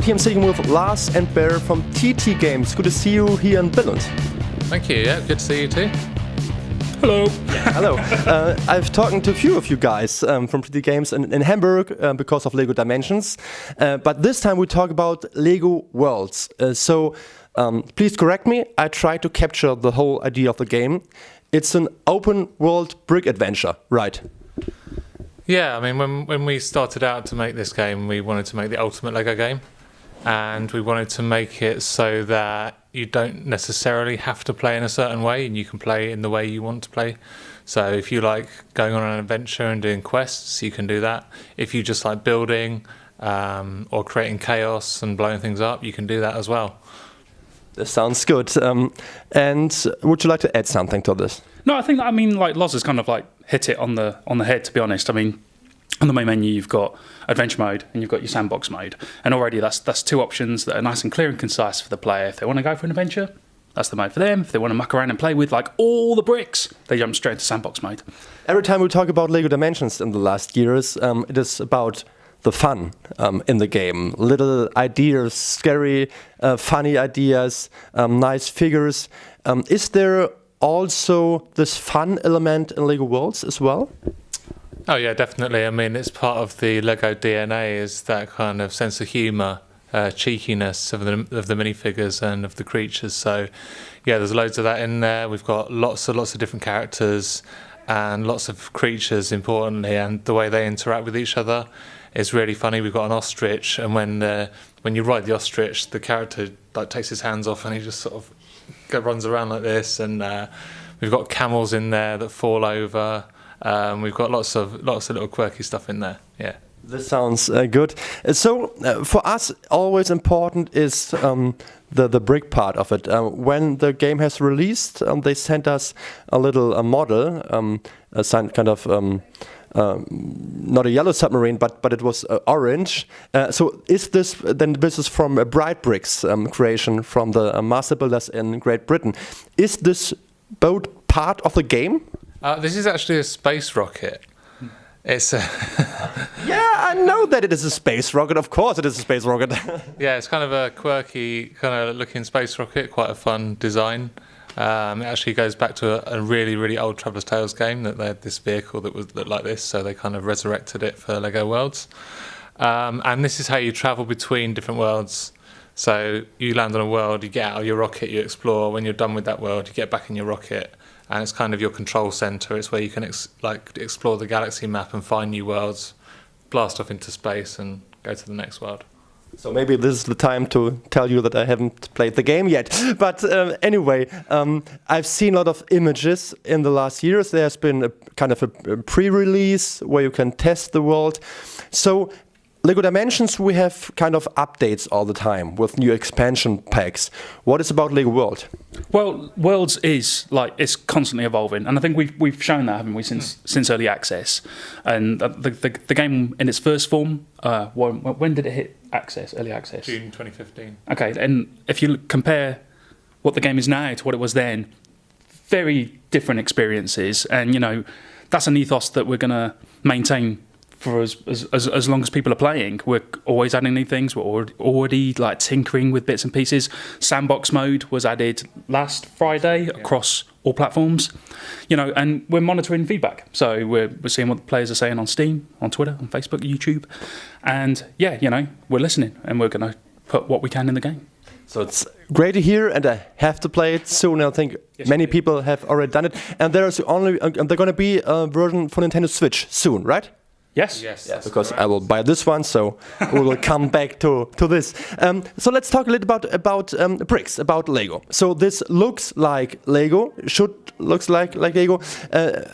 here I'm sitting with Lars and Bear from TT Games. Good to see you here in Billund. Thank you, yeah, good to see you too. Hello. Hello. I've talked to a few of you guys from TT Games in Hamburg because of Lego Dimensions. But this time we talk about Lego Worlds. So please correct me, I try to capture the whole idea of the game. It's an open world brick adventure, right? Yeah, I mean, when we started out to make this game, we wanted to make the ultimate Lego game. And we wanted to make it so that you don't necessarily have to play in a certain way, and you can play in the way you want to play. So if you like going on an adventure and doing quests, you can do that. If you just like building or creating chaos and blowing things up, you can do that as well. This sounds good. And would you like to add something to this? No, I mean, like Loz has kind of like hit it on the head, to be honest. I mean, on the main menu, you've got adventure mode and you've got your sandbox mode. And already that's two options that are nice and clear and concise for the player. If they want to go for an adventure, that's the mode for them. If they want to muck around and play with like all the bricks, they jump straight into sandbox mode. Every time we talk about Lego Dimensions in the last years, it is about the fun in the game. Little ideas, scary, funny ideas, nice figures. Is there also this fun element in Lego Worlds as well? Oh yeah, definitely. I mean, it's part of the Lego DNA, is that kind of sense of humour, cheekiness of the minifigures and of the creatures. So yeah, there's loads of that in there. We've got lots of different characters and lots of creatures, importantly, and the way they interact with each other is really funny. We've got an ostrich, and when you ride the ostrich, the character like takes his hands off and he just sort of runs around like this. And we've got camels in there that fall over. We've got lots of little quirky stuff in there. Yeah. This sounds good. So for us, always important is the brick part of it. When the game has released, they sent us a little model, a kind of not a yellow submarine, but it was orange. So is this from a Bright Bricks creation from the master builders in Great Britain? Is this boat part of the game? This is actually a space rocket. It's yeah, I know that it is a space rocket. Of course, it is a space rocket. Yeah, it's kind of a quirky kind of looking space rocket. Quite a fun design. It actually goes back to a really, really old Traveller's Tales game that they had this vehicle that looked like this, so they kind of resurrected it for Lego Worlds. And this is how you travel between different worlds. So you land on a world, you get out of your rocket, you explore. When you're done with that world, you get back in your rocket, and it's kind of your control center. It's where you can explore the galaxy map and find new worlds, blast off into space, and go to the next world. So maybe this is the time to tell you that I haven't played the game yet. But anyway, I've seen a lot of images in the last years. There's been a kind of a pre-release where you can test the world. So Lego Dimensions, we have kind of updates all the time with new expansion packs. What is about Lego World? Well, Worlds is like it's constantly evolving, and I think we've shown that, haven't we, since early access? And the game in its first form, when did it hit early access? June 2015. Okay, and if you compare what the game is now to what it was then, very different experiences, and you know that's an ethos that we're going to maintain for as long as people are playing. We're always adding new things. We're already like tinkering with bits and pieces. Sandbox mode was added last Friday across all platforms, you know, and we're monitoring feedback. So we're seeing what the players are saying on Steam, on Twitter, on Facebook, YouTube, and yeah, you know, we're listening and we're going to put what we can in the game. So it's great to hear, and I have to play it soon. I think many people have already done it, and there's they're going to be a version for Nintendo Switch soon, right? Yes, because correct. I will buy this one, so we will come back to this. So let's talk a little about bricks, about Lego. So this looks like Lego, looks like Lego.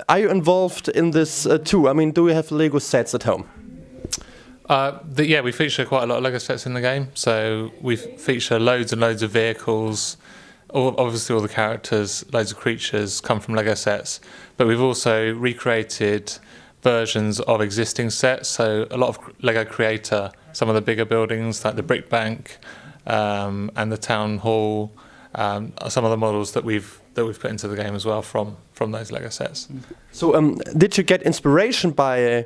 Are you involved in this too? I mean, do you have Lego sets at home? Yeah, we feature quite a lot of Lego sets in the game. So we feature loads and loads of vehicles. Obviously, all the characters, loads of creatures come from Lego sets. But we've also recreated versions of existing sets. So a lot of Lego Creator, some of the bigger buildings like the Brick Bank and the Town Hall, are some of the models that we've put into the game as well from those Lego sets. So did you get inspiration by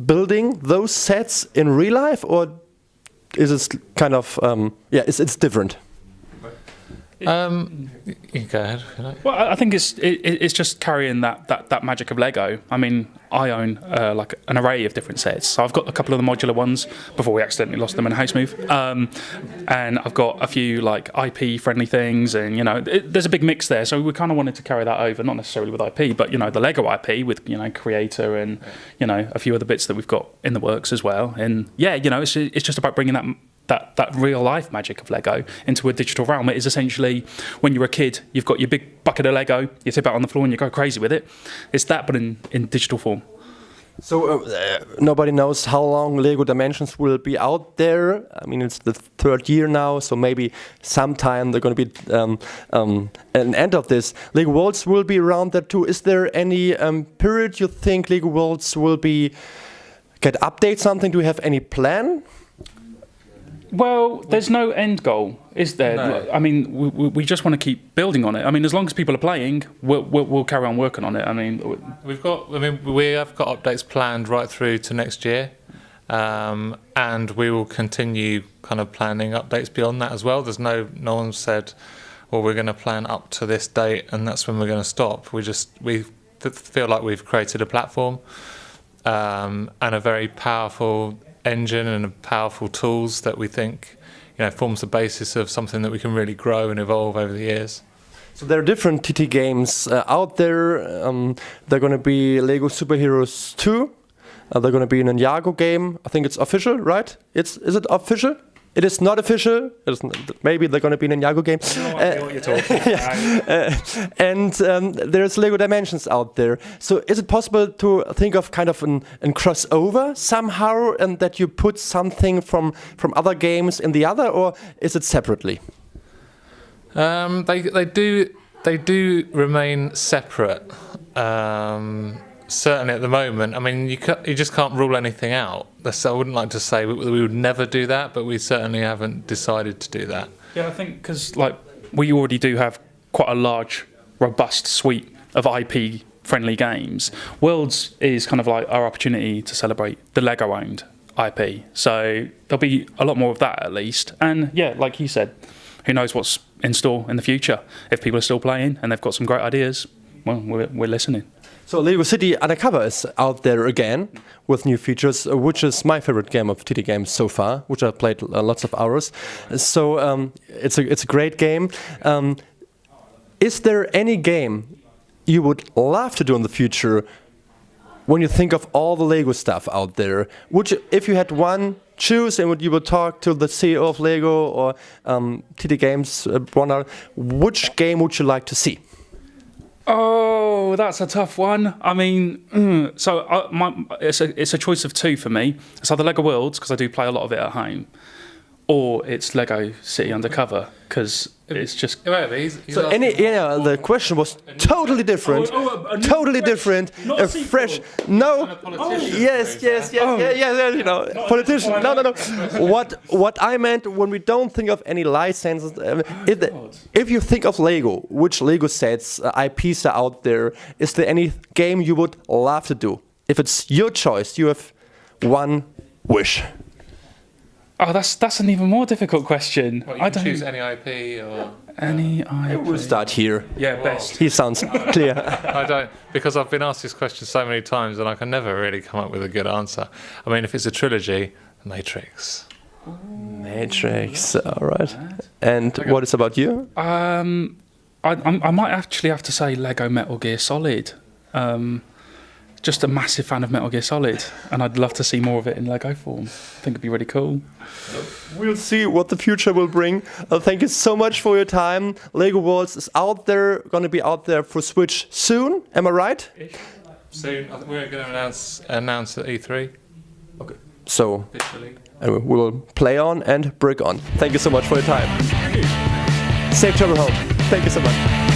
building those sets in real life, or is it kind of it's different? You can go ahead. Well, I think it's just carrying that magic of Lego. I mean, I own like an array of different sets. So I've got a couple of the modular ones before we accidentally lost them in a house move, and I've got a few like IP friendly things, and there's a big mix there. So we kind of wanted to carry that over, not necessarily with IP, but the Lego IP with Creator and a few other bits that we've got in the works as well. And it's just about bringing that real life magic of Lego into a digital realm. It is essentially when you're a kid, you've got your big bucket of Lego, you tip it on the floor and you go crazy with it. It's that, but in digital form. So nobody knows how long Lego Dimensions will be out there. I mean, it's the 3rd year now, so maybe sometime they're going to be an end of this. Lego Worlds will be around there too. Is there any period you think Lego Worlds will get update something? Do we have any plan? Well, there's no end goal, is there? No. I mean, we just want to keep building on it. I mean, as long as people are playing, we'll carry on working on it. I mean, we have got updates planned right through to next year, and we will continue kind of planning updates beyond that as well. There's no one said, well, we're going to plan up to this date and that's when we're going to stop. We feel like we've created a platform and a very powerful engine and powerful tools that we think forms the basis of something that we can really grow and evolve over the years. So there are different TT games out there. They're going to be Lego Superheroes 2. They're going to be an Ninjago game. I think it's official, right? Is it official? It is not official. Maybe they're going to be an Ninjago game. what you're talking And there's Lego Dimensions out there. So is it possible to think of kind of an crossover somehow, and that you put something from other games in the other, or is it separately? They do remain separate. Certainly at the moment. I mean, you just can't rule anything out. I wouldn't like to say we would never do that, but we certainly haven't decided to do that. Yeah, I think because we already do have quite a large, robust suite of IP-friendly games. Worlds is kind of like our opportunity to celebrate the Lego-owned IP. So there'll be a lot more of that at least. And yeah, like you said, who knows what's in store in the future? If people are still playing and they've got some great ideas, well, we're listening. So Lego City Undercover is out there again with new features, which is my favorite game of TT games so far, which I played lots of hours. So it's a great game. Is there any game you would love to do in the future when you think of all the Lego stuff out there? Would you, if you had one, choose and you would talk to the CEO of Lego or TT Games, which game would you like to see? Oh, that's a tough one. I mean, it's a choice of two for me. It's either Lego Worlds, because I do play a lot of it at home, or it's Lego City Undercover, because it's just... So the question was totally different. Totally different. A fresh... No. Yes. Politician. No. What I meant when we don't think of any licenses... if you think of Lego, which Lego sets, IPs are out there, is there any game you would love to do? If it's your choice, you have one wish. Oh, that's an even more difficult question. Well, I don't choose any IP or any IP. We'll start here. Yeah, best. He sounds clear. I don't, because I've been asked this question so many times and I can never really come up with a good answer. I mean, if it's a trilogy, Matrix. Matrix, all right. And what is about you? I might actually have to say Lego Metal Gear Solid. Just a massive fan of Metal Gear Solid, and I'd love to see more of it in Lego form. I think it'd be really cool. We'll see what the future will bring. Thank you so much for your time. Lego Worlds is out there, going to be out there for Switch soon. Am I right? Soon. We're going to announce at E3. Okay. So officially. We'll play on and brick on. Thank you so much for your time. Safe travel home. Thank you so much.